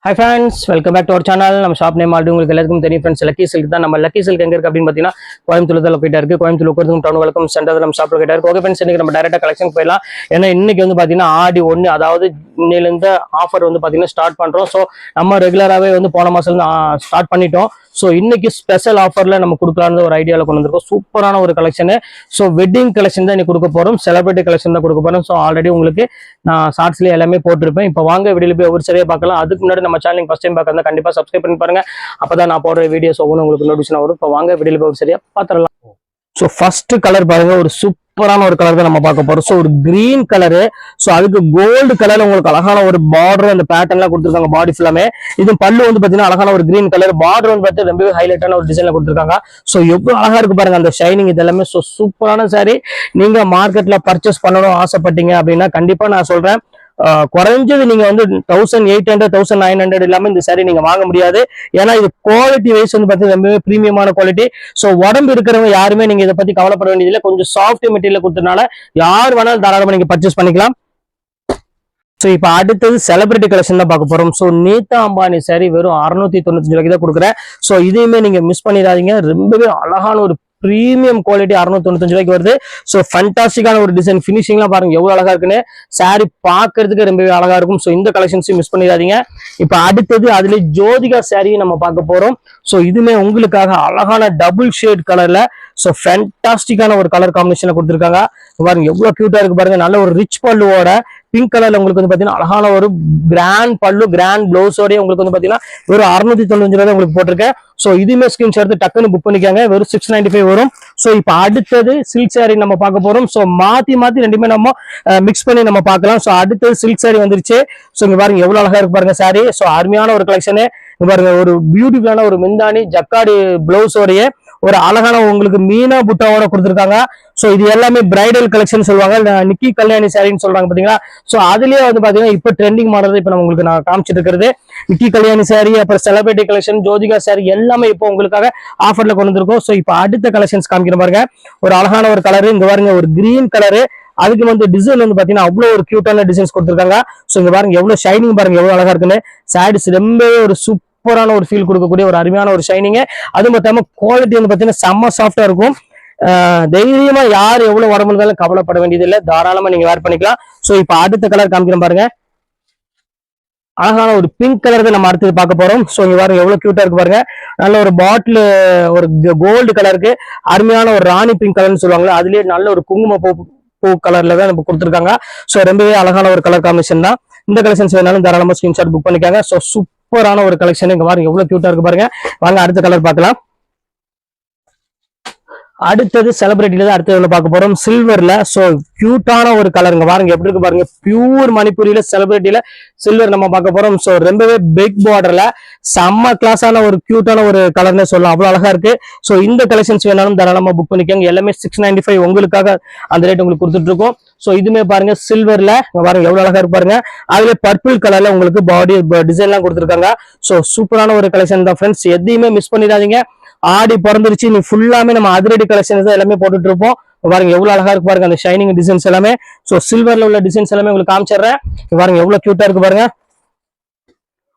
Hi friends, welcome back to our channel. நம்ம shop name already உங்களுக்கு எல்லாருக்கும் தெரியும் ஃப்ரெண்ட்ஸ். லக்கி சில்க் தான். நம்ம லக்கி சில்க் எங்க இருக்கு அப்படின்னு பார்த்தீங்கன்னா கோயம்புத்தூர் தான் லொக்கேட் இருக்கு. கோயம்புத்தூர் உட்காந்து டவுன் வெல்கம் சென்டர் நம்ம ஷாப் லொக்கேட் இருக்கு. ஓகே ஃப்ரெண்ட்ஸ், இன்னைக்கு நம்ம டைரக்டா கலெக்ஷன் போயிடலாம். ஏன்னா இன்னைக்கு வந்து பார்த்தீங்கன்னா ஆடி 1, அதாவது இன்னையிலிருந்து ஆஃபர் வந்து பார்த்தீங்கன்னா ஸ்டார்ட் பண்றோம். ஸோ நம்ம ரெகுலராகவே வந்து போன மாசம் ஸ்டார்ட் பண்ணிட்டோம். ஸோ இன்னைக்கு ஸ்பெஷல் ஆஃபர்ல நம்ம கொடுக்கலான்னு ஒரு ஐடியாவில் கொண்டு வந்திருக்கோம். சூப்பரான ஒரு கலெக்ஷன். ஸோ வெட்டிங் கலெக்ஷன் தான் இன்னைக்கு கொடுக்க போறோம். செலிபிரிட்டி கலெக்ஷன் தான் கொடுக்க போறோம். ஸோ ஆல்ரெடி உங்களுக்கு நான் ஷார்ட்ஸ்லேயே எல்லாமே போட்டிருப்பேன். இப்போ வாங்க வீடியோல போய் ஒரு சரியாக பார்க்கலாம். அதுக்கு முன்னாடி நம்ம சேனல் ஃபர்ஸ்ட் டைம் பார்க்கறதா கண்டிப்பா சப்ஸ்கிரைப் பண்ணி பாருங்க. அப்பதான் நான் போடுற வீடியோஸ் ஒவ்வொன்றும் உங்களுக்கு நோட்டிஃபிகேஷன் வரும். இப்போ வாங்க வீடியோல போய் ஒரு சரியா பார்த்துடலாம். ஸோ ஃபர்ஸ்ட் கலர் பாருங்க, ஒரு சூப்பரான ஒரு கலர் தான் நம்ம பார்க்க போறோம். ஸோ ஒரு கிரீன் கலரு. ஸோ அதுக்கு கோல்டு கலர்ல உங்களுக்கு அழகான ஒரு பார்டர், அந்த பேட்டர்ன்லாம் கொடுத்துருக்காங்க பாடி ஃபுல்லாமே. இது பல்லு வந்து பாத்தீங்கன்னா அழகான ஒரு கிரீன் கலர், பார்டர் வந்து பார்த்தீங்கன்னா ரொம்பவே ஹைலைட்டான ஒரு டிசைன்ல கொடுத்துருக்காங்க. ஸோ எவ்வளவு அழகா இருக்கு பாருங்க அந்த ஷைனிங், இது எல்லாமே. ஸோ சூப்பரான சாரி. நீங்க மார்க்கெட்ல பர்ச்சேஸ் பண்ணணும் ஆசைப்பட்டீங்க அப்படின்னா கண்டிப்பா நான் சொல்றேன், குறைஞ்சது நீங்க வந்து 1800 1900 இல்லாம இந்த சாரி நீங்க வாங்க முடியாது. ஏன்னா இது குவாலிட்டி வைஸ் வந்து பாத்தீங்கன்னா ரொம்பவே பிரீமியமான குவாலிட்டி. சோ உடம்பு இருக்கிறவங்க யாருமே நீங்க இதை பத்தி கவலைப்பட வேண்டியதில்லை. கொஞ்சம் சாஃப்ட் மெட்டீரியல் கொடுத்ததுனால யார் வேணாலும் தாராளமா நீங்க பர்ச்சேஸ் பண்ணிக்கலாம். ஸோ இப்போ அடுத்தது செலிபிரிட்டி கலெக்ஷன் தான் பார்க்க போறோம். ஸோ நீதா அம்பானி சாரி வெறும் 695 ரூபாய்க்கு தான் கொடுக்குறேன். ஸோ இதையுமே நீங்க மிஸ் பண்ணிடாதீங்க. ரொம்பவே அழகான ஒரு பிரீமியம் குவாலிட்டி 695 ரூபாய்க்கு வருது. ஸோ ஃபண்டாஸ்டிக்கான ஒரு டிசைன், ஃபினிஷிங்லாம் பாருங்க எவ்வளவு அழகா இருக்குன்னு. சாரி பார்க்கறதுக்கு ரொம்பவே அழகா இருக்கும். ஸோ இந்த கலெக்ஷன்ஸையும் மிஸ் பண்ணிடாதீங்க. இப்போ அடுத்தது அதுல ஜோதிகா சாரியும் நம்ம பார்க்க போறோம். ஸோ இதுமே உங்களுக்காக அழகான டபுள் ஷேட் கலர்ல, ஸோ ஃபண்டாஸ்டிக்கான ஒரு கலர் காம்பினேஷன்ல கொடுத்துருக்காங்க. பாருங்க எவ்வளவு கியூட்டா இருக்கு பாருங்க. நல்ல ஒரு ரிச் பல்லுவோட பிங்க் கலர்ல உங்களுக்கு வந்து பாத்தீங்கன்னா அழகான ஒரு கிராண்ட் பல்லு, கிராண்ட் பிளவுஸோடய உங்களுக்கு வந்து பாத்தீங்கன்னா வெறும் 695 ரூபாய் உங்களுக்கு போட்டிருக்கேன். சோ இதுமே ஸ்கிரீன்ஷாட் எடுத்து டக்குன்னு புக் பண்ணிக்காங்க. வெறும் 695 வரும். சோ இப்போ அடுத்தது சில்க் சாரி நம்ம பார்க்க போறோம். சோ மாத்தி மாத்தி ரெண்டுமே நம்ம மிக்ஸ் பண்ணி நம்ம பார்க்கலாம். சோ அடுத்தது சில்க் சாரி வந்துருச்சு. சோ இங்க பாருங்க எவ்வளவு அழகா இருக்கு பாருங்க சாரி. சோ அருமையான ஒரு கலெக்ஷன். பாருங்க ஒரு பியூட்டிஃபுல்லான ஒரு மெந்தானி ஜக்காடி பிளவுஸோடைய ஒரு அழகான உங்களுக்கு மீனா புட்டாவோட கொடுத்துருக்காங்க. சோ இது எல்லாமே பிரைடல் கலெக்ஷன் சொல்லுவாங்க, நிக்கி கல்யாணி சாரின்னு சொல்றாங்க பாத்தீங்களா. சோ அதுலயே வந்து பாத்தீங்கன்னா இப்ப ட்ரெண்டிங் மாடல் இப்ப உங்களுக்கு நான் காமிச்சிட்டு இருக்கிறது நிக்கி கல்யாணி சாரி, அப்புறம் செலிபிரிட்டி கலெக்ஷன், ஜோதிகா சாரி எல்லாமே இப்போ உங்களுக்காக ஆஃபர்ல கொண்டு வந்திருக்கோம். சோ இப்போ அடுத்த கலெக்ஷன்ஸ் காமிக்கிற பாருங்க. ஒரு அழகான ஒரு கலரு, இங்க பாருங்க ஒரு கிரீன் கலரு. அதுக்கு வந்து டிசைன் வந்து பாத்தீங்கன்னா அவ்வளவு ஒரு கியூட்டான டிசைன்ஸ் கொடுத்துருக்காங்க. சோ இங்க பாருங்க எவ்வளவு ஷைனிங் பாருங்க எவ்வளவு அழகா இருக்குன்னு. சாரீஸ் ரொம்பவே ஒரு சூப்பரான ஒரு ஃபீல் கொடுக்கக்கூடிய ஒரு அருமையான ஒரு ஷைனிங். அது மட்டும் குவாலிட்டி வந்து பாத்தீங்கன்னா செம்ம சாஃப்டா இருக்கும். தைரியமா யார் எவ்வளவு உடம்பு இருந்தாலும் கவலைப்பட வேண்டியது இல்லை, தாராளமா நீங்க வேர் பண்ணிக்கலாம். சோ இப்ப அடுத்த கலர் காமிக்கிறேன் பாருங்க. அழகான ஒரு பிங்க் கலர் தான் நம்ம அடுத்தது பார்க்க போறோம். சோ இங்க பாருங்க எவ்வளவு கியூட்டா இருக்கு பாருங்க. நல்ல ஒரு பாட்டில் ஒரு கோல்டு கலருக்கு அருமையான ஒரு ராணி பிங்க் கலர்னு சொல்லுவாங்க, அதுலயே நல்ல ஒரு குங்கும பூ கலர்ல தான் நம்ம கொடுத்துருக்காங்க. சோ ரொம்பவே அழகான ஒரு கலர் காம்பினேஷன் தான். இந்த கலெக்ஷன்ஸ் வேணாலும் தாராளமா ஸ்கிரீன்ஷாட் புக் பண்ணிக்காங்க. சோ சூப்பரான ஒரு கலெக்ஷன். இங்க பாருங்க எவ்வளவு கியூட்டா இருக்கு பாருங்க. வாங்க அடுத்த கலர் பார்க்கலாம். அடுத்தது செலிபிரிட்டில தான் அடுத்தது பார்க்க போறோம் சில்வர்ல. சோ கியூட்டான ஒரு கலருங்க பாருங்க எப்படி இருக்கு பாருங்க. பியூர் மணிப்பூரியில செலிபிரிட்டில சில்வர் நம்ம பார்க்க போறோம். சோ ரொம்பவே பிக் பார்டர்ல செம்ம கிளாஸான ஒரு கியூட்டான ஒரு கலர்னு சொல்லலாம், அவ்வளவு அழகா இருக்கு. சோ இந்த கலெக்ஷன்ஸ் வேணாலும் தாராளமா புக் பண்ணிக்கோங்க. எல்லாமே 695 உங்களுக்காக அந்த ரேட் உங்களுக்கு கொடுத்துட்டு இருக்கோம். சோ இதுமே பாருங்க சில்வர்ல பாருங்க எவ்வளவு அழகா இருக்கு பாருங்க. அதுல பர்பிள் கலர்ல உங்களுக்கு பாடி டிசைன் எல்லாம் கொடுத்துருக்காங்க. சோ சூப்பரான ஒரு கலெக்ஷன் தான் ஃப்ரெண்ட்ஸ், எதையுமே மிஸ் பண்ணிடாதீங்க. ஆடி பிறந்துருச்சு, நீ ஃபுல்லாமே நம்ம அதிரடி கலெக்ஷன்ஸ் தான் எல்லாமே போட்டுட்டு இருப்போம். பாருங்க எவ்வளவு அழகா இருக்கு பாருங்க அந்த ஷைனிங் டிசைன்ஸ் எல்லாமே. சோ சில்வர்ல உள்ள டிசைன்ஸ் எல்லாமே உங்களுக்கு காமிச்சிடுறேன். பாருங்க எவ்வளவு கியூட்டா இருக்கு பாருங்க.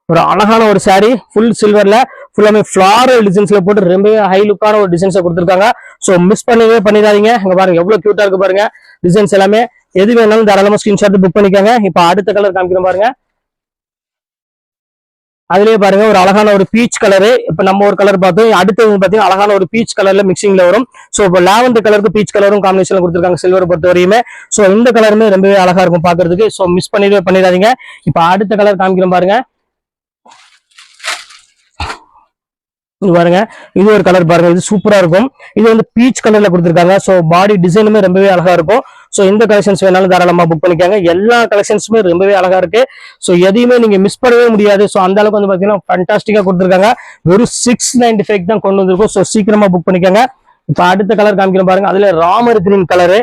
ஒரு அழகான ஒரு சாரி ஃபுல் சில்வர்ல ஃபுல்லாமே ஃபிளாரல் டிசைன்ஸ்ல போட்டு ரொம்பவே ஹை லுக்கான ஒரு டிசைன்ஸ் கொடுத்துருக்காங்க. சோ மிஸ் பண்ணவே பண்ணிடாதீங்க. இங்க பாருங்க எவ்வளவு கியூட்டா இருக்கு பாருங்க டிசைன்ஸ் எல்லாமே. எது வேணாலும் தாராளமா ஸ்கிரீன்ஷாட் புக் பண்ணிக்கோங்க. இப்ப அடுத்த கலர் காமிக்கிறோம் பாருங்க. அதுலயே பாருங்க ஒரு அழகான ஒரு பீச் கலரு. இப்ப நம்ம ஒரு கலர் பார்த்தோம், அடுத்தது பாத்தீங்கன்னா அழகான ஒரு பீச் கலர்ல மிக்சிங்ல வரும். சோ இப்போ லாவெண்டர் கலருக்கு பீச் கலரும் காம்பினேஷன்ல கொடுத்துருக்காங்க சில்வர் பொறுத்த வரையுமே. சோ இந்த கலருமே ரொம்பவே அழகா இருக்கும் பாக்குறதுக்கு. சோ மிஸ் பண்ணிடாதீங்க. இப்ப அடுத்த கலர் காமிக்கிறோம் பாருங்க. இது பாருங்க, இது ஒரு கலர் பாருங்க, இது சூப்பரா இருக்கும். இது வந்து பீச் கலர்ல கொடுத்துருக்காங்க. சோ பாடி டிசைனுமே ரொம்பவே அழகா இருக்கும். சோ இந்த கலெக்ஷன்ஸ் வேணாலும் தாராளமா புக் பண்ணிக்காங்க. எல்லா கலெக்ஷன்ஸுமே ரொம்பவே அழகா இருக்கு. சோ எதையுமே நீங்க மிஸ் பண்ணவே முடியாது. சோ அந்த அளவுக்கு வந்து பாத்தீங்கன்னா ஃபண்டாஸ்டிக்கா கொடுத்துருக்காங்க. வெறும் 695 தான் கொண்டு வந்திருக்கும். சோ சீக்கிரமா புக் பண்ணிக்காங்க. இப்ப அடுத்த கலர் காமிக்கிறோம் பாருங்க. அதுல ராமர் கிரீன் கலரு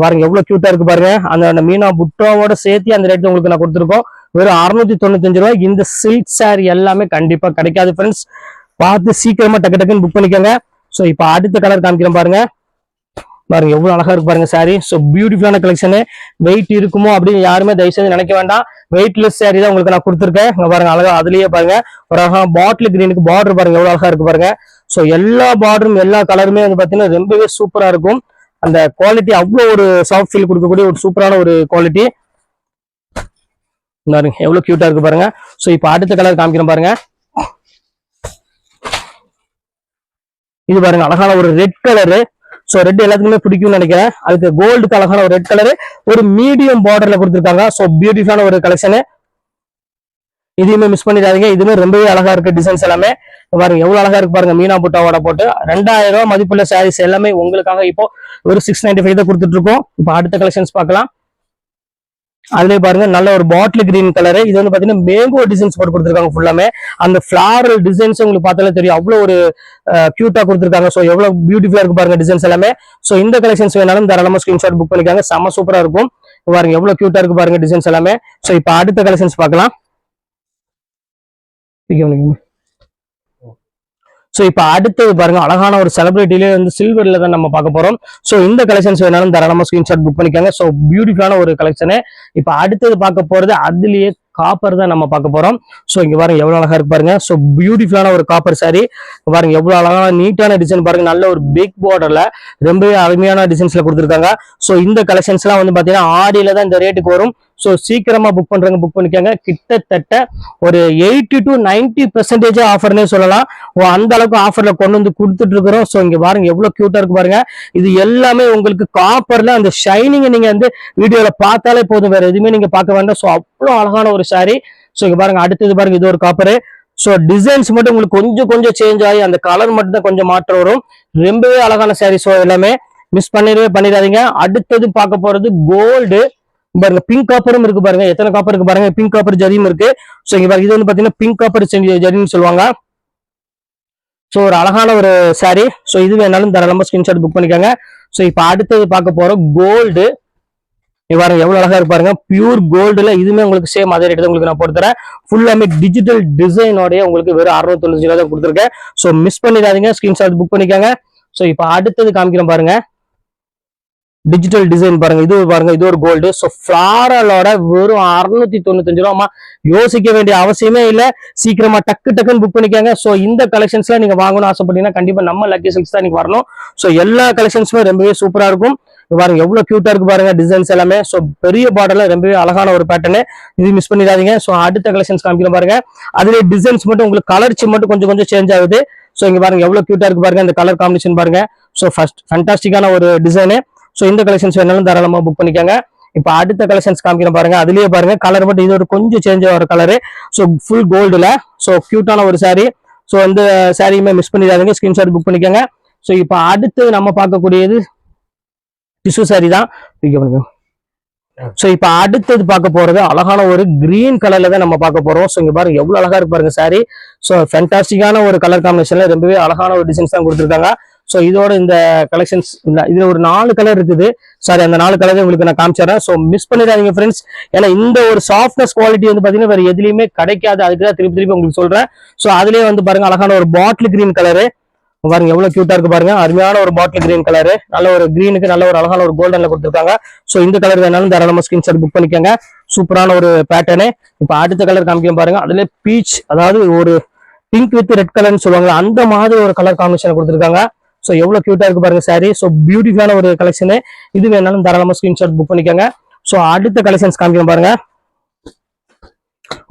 பாருங்க எவ்வளவு கியூட்டா இருக்கு பாருங்க. அந்த மீனா புட்டாவோட சேர்த்து அந்த ரேட் உங்களுக்கு நான் கொடுத்துருக்கோம். வெறும் 695 ரூபாய். இந்த சில்க் சாரி எல்லாமே கண்டிப்பா கிடைக்காது ஃப்ரெண்ட்ஸ், பார்த்து சீக்கிரமா டக்கு டக்குன்னு புக் பண்ணிக்கோங்க. சோ இப்ப அடுத்த கலர் காமிக்கிறேன் பாருங்க. பாருங்க எவ்வளவு அழகா இருக்கு பாருங்க சாரி. ஸோ பியூட்டிஃபுல்லான கலெக்ஷனு. வெயிட் இருக்குமோ அப்படின்னு யாருமே தயவு செய்து நினைக்க வேண்டாம். வெயிட்லெஸ் சாரி தான் உங்களுக்கு நான் கொடுத்துருக்கேன். இங்க பாருங்க அழகா அதுலயே பாருங்க ஒரு அழகா பாட்டில் கிரீனுக்கு பார்டர் பாருங்க எவ்வளவு அழகா இருக்கு பாருங்க. ஸோ எல்லா பார்டரும் எல்லா கலருமே வந்து பாத்தீங்கன்னா ரொம்பவே சூப்பரா இருக்கும். அந்த குவாலிட்டி அவ்வளோ ஒரு சாஃப்ட் ஃபீல் கொடுக்கக்கூடிய ஒரு சூப்பரான ஒரு குவாலிட்டி. பாருங்க எவ்வளவு கியூட்டா இருக்கு பாருங்க. ஸோ இப்போ அடுத்த கலர் காமிக்கிறேன் பாருங்க. இது பாருங்க அழகான ஒரு ரெட் கலரு. ஸோ ரெட் எல்லாத்துக்குமே பிடிக்கும்னு நினைக்கிறேன். அதுக்கு கோல்டுக்கு அழகான ஒரு ரெட் கலரு ஒரு மீடியம் பார்டர்ல கொடுத்துருக்காங்க. ஸோ பியூட்டிஃபுல்லான ஒரு கலெக்ஷனு. இதையுமே மிஸ் பண்ணிடாதீங்க. இதுவுமே ரொம்பவே அழகா இருக்கு. டிசைன்ஸ் எல்லாமே பாருங்க எவ்வளவு அழகா இருக்கு பாருங்க. மீனா புட்டாவோட போட்டு 2000 ரூபாய் மதிப்புள்ள சாரீஸ் எல்லாமே உங்களுக்காக இப்போ ஒரு 695 தான் கொடுத்துட்டு இருக்கோம். இப்போ அடுத்த கலெக்ஷன்ஸ் பார்க்கலாம். அதுலயே பாருங்க நல்ல ஒரு பாட்டில் கிரீன் கலரு. இது வந்து பாத்தீங்கன்னா மேங்கோ டிசைன்ஸ் போட்டு கொடுத்துருக்காங்க. ஃபுல்லாமே அந்த ஃபிளாரல் டிசைன்ஸ் உங்களுக்கு பார்த்தாலே தெரியும் அவ்வளவு ஒரு கியூட்டா கொடுத்துருக்காங்க. ஸோ எவ்வளவு பியூட்டிஃபுல்லா இருக்கு பாருங்க டிசைன்ஸ் எல்லாமே. ஸோ இந்த கலெக்ஷன்ஸ் வேணாலும் தாராளமா ஸ்கிரீன்ஷாட் புக் பண்ணிக்காங்க. செம்ம சூப்பரா இருக்கும். பாருங்க எவ்வளவு கியூட்டா இருக்கு பாருங்க டிசைன்ஸ் எல்லாமே. ஸோ இப்போ அடுத்த கலெக்ஷன்ஸ் பார்க்கலாம். ஸோ இப்போ அடுத்தது பாருங்க அழகான ஒரு செலிபிரிட்டிலே வந்து சில்வர்ல தான் நம்ம பார்க்க போறோம். ஸோ இந்த கலெக்ஷன்ஸ் வேணாலும் தாராளமா ஸ்கிரீன்ஷாட் புக் பண்ணிக்காங்க. ஸோ பியூட்டிஃபுல்லான ஒரு கலெக்ஷனு. இப்போ அடுத்தது பார்க்க போறது அதுலயே காப்பர் தான் நம்ம பார்க்க போறோம். ஸோ இங்க பாருங்க எவ்வளவு அழகா இருக்கு பாருங்க. ஸோ பியூட்டிஃபுல்லான ஒரு காப்பர் சாரி. பாருங்க எவ்வளவு அழகான நீட்டான டிசைன் பாருங்க. நல்ல ஒரு பிக் பார்டர்ல ரொம்பவே அருமையான டிசைன்ஸ்ல கொடுத்துருக்காங்க. ஸோ இந்த கலெக்ஷன்ஸ் எல்லாம் வந்து பாத்தீங்கன்னா ஆடியில தான் இந்த ரேட்டுக்கு வரும். ஸோ சீக்கிரமா புக் பண்றவங்க புக் பண்ணிக்காங்க. கிட்டத்தட்ட ஒரு 80 to 90% ஆஃபர்னே சொல்லலாம். அந்த அளவுக்கு ஆஃபர்ல கொண்டு வந்து கொடுத்துட்டு இருக்கிறோம். ஸோ இங்க பாருங்க எவ்வளவு கியூட்டா இருக்கு பாருங்க. இது எல்லாமே உங்களுக்கு காப்பர்ல அந்த ஷைனிங் நீங்க வந்து வீடியோல பார்த்தாலே போதும், வேற எதுவுமே நீங்க பார்க்க வேண்டாம். ஸோ அவ்வளவு அழகான ஒரு சாரி. ஸோ இங்க பாருங்க அடுத்தது பாருங்க இது ஒரு காப்பரு. ஸோ டிசைன்ஸ் மட்டும் உங்களுக்கு கொஞ்சம் கொஞ்சம் சேஞ்ச் ஆகி அந்த கலர் மட்டும் தான் கொஞ்சம் மாற்றம் வரும். ரொம்பவே அழகான சாரி. ஸோ எல்லாமே மிஸ் பண்ணிடாதீங்க. அடுத்தது பார்க்க போறது கோல்டு. பாருங்க பிங்க் காப்பரும் இருக்கு பாருங்க. எத்தனை காப்பர் இருக்கு பாருங்க. பிங்க் காப்பர் ஜரியும் இருக்கு. ஸோ இங்க பாருங்க இது வந்து பாத்தீங்கன்னா பிங்க் காப்பர் ஜரின்னு சொல்லுவாங்க. ஸோ ஒரு அழகான ஒரு சாரி. ஸோ இது வேணாலும் தாராளமா ஸ்கிரீன்ஷாட் புக் பண்ணிக்காங்க. ஸோ இப்போ அடுத்தது பார்க்க போறோம் கோல்டு. பாருங்க எவ்வளவு அழகா இருக்கு பாருங்க. பியூர் கோல்டுல இதுவுமே உங்களுக்கு சேம் அதே ரேட் தான் உங்களுக்கு நான் போட்டு தரேன். ஃபுல்லாமே டிஜிட்டல் டிசைனோடய உங்களுக்கு வெறும் 695 ரூபா தான் கொடுத்துருக்கேன். ஸோ மிஸ் பண்ணிடாதீங்க. ஸ்கிரீன்ஷாட் புக் பண்ணிக்காங்க. ஸோ இப்போ அடுத்தது காமிக்கிறேன் பாருங்க. டிஜிட்டல் டிசைன் பாருங்க. இது பாருங்க இது ஒரு கோல்டு. ஸோ ஃபிளாரலோட வெறும் 695 ரூபா. யோசிக்க வேண்டிய அவசியமே இல்லை. சீக்கிரமா டக்குன்னு புக் பண்ணிக்காங்க. ஸோ இந்த கலெக்ஷன்ஸ்ல நீங்க வாங்கணும்னு ஆசைப்பட்டீங்கன்னா கண்டிப்பா நம்ம லக்கி சில்க்ஸ் தான் நீங்க வரணும். ஸோ எல்லா கலெக்ஷன்ஸுமே ரொம்பவே சூப்பரா இருக்கும். பாருங்க எவ்வளவு கியூட்டா இருக்கு பாருங்க டிசைன்ஸ் எல்லாமே. ஸோ பெரிய பார்டர்ல ரொம்பவே அழகான ஒரு பேட்டர்னு. இது மிஸ் பண்ணிடாதீங்க. ஸோ அடுத்த கலெக்ஷன்ஸ் காமிக்கிறேன் பாருங்க. அதுல டிசைன்ஸ் மட்டும் உங்களுக்கு கலர்ச்சி மட்டும் கொஞ்சம் சேஞ்ச் ஆகுது. ஸோ இங்க பாருங்க எவ்வளவு கியூட்டா இருக்கு பாருங்க. இந்த கலர் காம்பினேஷன் பாருங்க. ஸோ ஃபர்ஸ்ட் ஃபண்டாஸ்டிக்கான ஒரு டிசைனு. ஸோ இந்த கலெக்ஷன்ஸ் வேணாலும் தாராளமா புக் பண்ணிக்காங்க. இப்போ அடுத்த கலெக்ஷன்ஸ் காமிக்கிறேன் பாருங்க. அதுலயே பாருங்க கலர் மட்டும் இது ஒரு கொஞ்சம் சேஞ்ச் ஆகிற கலரு. ஸோ ஃபுல் கோல்டுல. ஸோ கியூட்டான ஒரு சாரி. ஸோ இந்த சாரியுமே மிஸ் பண்ணிடாதீங்க. ஸ்கிரீன்ஷாட் புக் பண்ணிக்கோங்க. ஸோ இப்போ அடுத்து நம்ம பார்க்கக்கூடியது டிஷ்யூ சாரி தான். ஸோ இப்போ அடுத்தது பார்க்க போறது அழகான ஒரு கிரீன் கலர்ல தான் நம்ம பார்க்க போறோம். ஸோ இங்க பாருங்க எவ்வளவு அழகா இருக்கு பாருங்க சாரி. ஸோ ஃபேண்டாஸ்டிக்கான ஒரு கலர் காம்பினேஷன்ல ரொம்பவே அழகான ஒரு டிசைன்ஸ் தான் கொடுத்துருக்காங்க. ஸோ இதோட இந்த கலெக்ஷன்ஸ் இதுல ஒரு 4 கலர் இருக்குது. சாரி அந்த 4 கலர் உங்களுக்கு நான் காமிச்சிடறேன். ஸோ மிஸ் பண்ணிடாதீங்க ஃப்ரெண்ட்ஸ். ஏன்னா இந்த ஒரு சாஃப்ட்னஸ் குவாலிட்டி வந்து பாத்தீங்கன்னா வேற எதுலையுமே கிடைக்காது. அதுக்கு தான் திருப்பி உங்களுக்கு சொல்றேன். ஸோ அதுலயே வந்து பாருங்க அழகான ஒரு பாட்டில் கிரீன் கலரு. பாருங்க எவ்வளவு கியூட்டா இருக்கு பாருங்க. அருமையான ஒரு பாட்டில் கிரீன் கலரு. நல்ல ஒரு கிரீனுக்கு நல்ல ஒரு அழகான ஒரு கோல்டன்ல கொடுத்துருக்காங்க. ஸோ இந்த கலர் வேணாலும் தாராளமா ஸ்கிரீன்ஷாட் புக் பண்ணிக்கோங்க. சூப்பரான ஒரு பேட்டர்னு. இப்போ அடுத்த கலர் காமிக்க பாருங்க. அதுல பீச் அதாவது ஒரு பிங்க் வித் ரெட் கலர்னு சொல்லுவாங்க. அந்த மாதிரி ஒரு கலர் காம்பினேஷன் கொடுத்துருக்காங்க. ஸோ எவ்வளவு கியூட்டா இருக்கு பாருங்க சாரி. ஸோ பியூட்டிஃபுல்லான ஒரு கலெக்ஷனு. இது வேணாலும் தாராளமா ஸ்கிரீன்ஷாட் புக் பண்ணிக்கோங்க. ஸோ அடுத்த கலெக்ஷன்ஸ் காமிக்கிறேன் பாருங்க.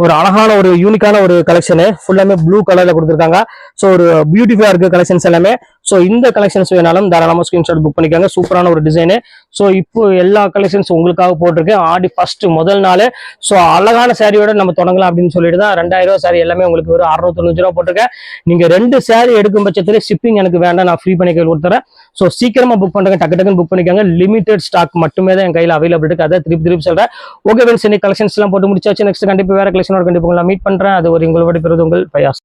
ஒரு அழகான ஒரு யூனிக்கான ஒரு கலெக்ஷனு. ஃபுல்லாமே ப்ளூ கலர்ல கொடுத்துருக்காங்க. ஸோ ஒரு பியூட்டிஃபுல்லா இருக்கு கலெக்ஷன்ஸ் எல்லாமே. ஸோ இந்த கலெக்ஷன்ஸ் வேணாலும் தாராளமா ஸ்கிரீன்ஷாட் புக் பண்ணிக்காங்க. சூப்பரான ஒரு டிசைனு. ஸோ இப்போ எல்லா கலெக்ஷன்ஸ் உங்களுக்காக போட்டிருக்கேன். ஆடி ஃபர்ஸ்ட் முதல் நாள். ஸோ அழகான சாரியோட நம்ம தொடங்கலாம் அப்படின்னு சொல்லிட்டு தான் 2000 ரூபா சாரி எல்லாமே உங்களுக்கு ஒரு 695 ரூபா போட்டிருக்கேன். நீங்க 2 சாரி எடுக்கும் பட்சத்துல ஷிப்பிங் எனக்கு வேண்டாம், நான் ஃப்ரீ பண்ணி கையில் கொடுத்துறேன். ஸோ சீக்கிரமா புக் பண்ணுங்க. டக்குன்னு புக் பண்ணிக்காங்க. லிமிடெட் ஸ்டாக் மட்டுமே தான் என் கையில் அவைலபிள் இருக்கு. அதை திருப்பி சொல்றேன். ஓகே ஃப்ரெண்ட்ஸ், இன்னைக்கு கலெக்ஷன்ஸ் எல்லாம் போட்டு முடிச்சாச்சு. நெக்ஸ்ட் கண்டிப்பா வேற கலெக்ஷனோட கண்டிப்பா மீட் பண்றேன். அது ஒரு உங்களோட பெறுவது உங்கள் பயாஸ்.